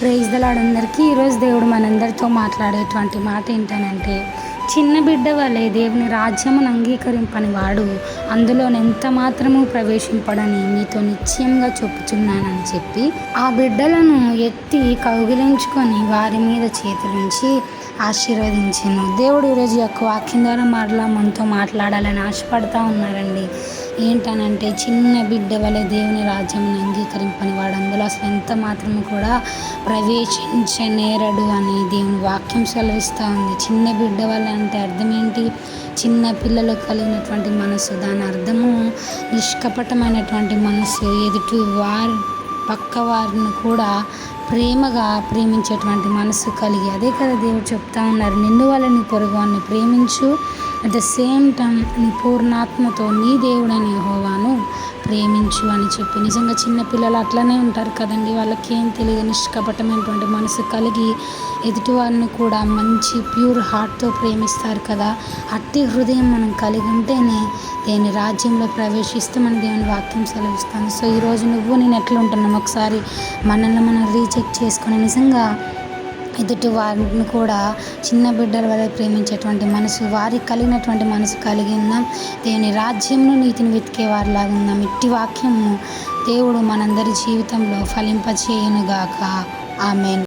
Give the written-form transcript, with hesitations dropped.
Praise the lord అందరికీ. ఈరోజు దేవుడు మనందరితో మాట్లాడేటువంటి మాట ఏంటనంటే, చిన్న బిడ్డ వలె దేవుని రాజ్యమును అంగీకరింపని వాడు అందులో ఎంత మాత్రము ప్రవేశింపడని మీతో నిశ్చయంగా చెప్పుచున్నానని చెప్పి, ఆ బిడ్డలను ఎత్తి కౌగిలించుకొని వారి మీద చేతులుంచి ఆశీర్వదించెను. దేవుడు ఈరోజు యొక్క వాక్యం ద్వారా మరలా మనతో మాట్లాడాలని ఆశపడతా ఉన్నారండి. ఏంటనంటే, చిన్న బిడ్డ వలె దేవుని రాజ్యమును అంగీకరింపని వాడు అందులో అసలు ఎంత మాత్రము కూడా ప్రవేశించనేరడు అని దేవుని వాక్యం సెలవిస్తూ ఉంది. చిన్న బిడ్డ వల్ల అంటే అర్థం ఏంటి? చిన్న పిల్లలకు కలిగినటువంటి మనసు, దాని అర్థము నిష్కపటమైనటువంటి మనసు, ఎదుటి పక్క వారిని కూడా ప్రేమగా ప్రేమించేటువంటి మనసు కలిగి. అదే కదా దేవుడు చెప్తా ఉన్నారు, నిన్ను వల్ల నీ పొరుగువాన్ని ప్రేమించు, అట్ ద సేమ్ టైం నీ పూర్ణాత్మతో నీ దేవుడైన యెహోవాను ప్రేమించు అని చెప్పి. నిజంగా చిన్న పిల్లలు అట్లనే ఉంటారు కదండి. వాళ్ళకి ఏం తెలియదు, నిష్కపటమైనటువంటి మనసు కలిగి ఎదుటి వారిని కూడా మంచి ప్యూర్ హార్ట్తో ప్రేమిస్తారు కదా. అట్టి హృదయం మనం కలిగి ఉంటేనే దేవుని రాజ్యంలో ప్రవేశిస్తామని దేవుని వాక్యం సెలవిస్తాను. సో ఈరోజు నేను ఎట్లా ఉంటున్నాం, ఒకసారి మనల్ని మనం రీచెక్ చేసుకొని నిజంగా ఎదుటి వారిని కూడా చిన్న బిడ్డల వల్ల ప్రేమించేటువంటి మనసు, వారికి కలిగినటువంటి మనసు కలిగి ఉందాం. దేవుని రాజ్యంలో నీతిని వెతికే వారిలాగా ఉందాం. ఇట్టి వాక్యము దేవుడు మనందరి జీవితంలో ఫలింపచేయునుగాక. ఆమేన్.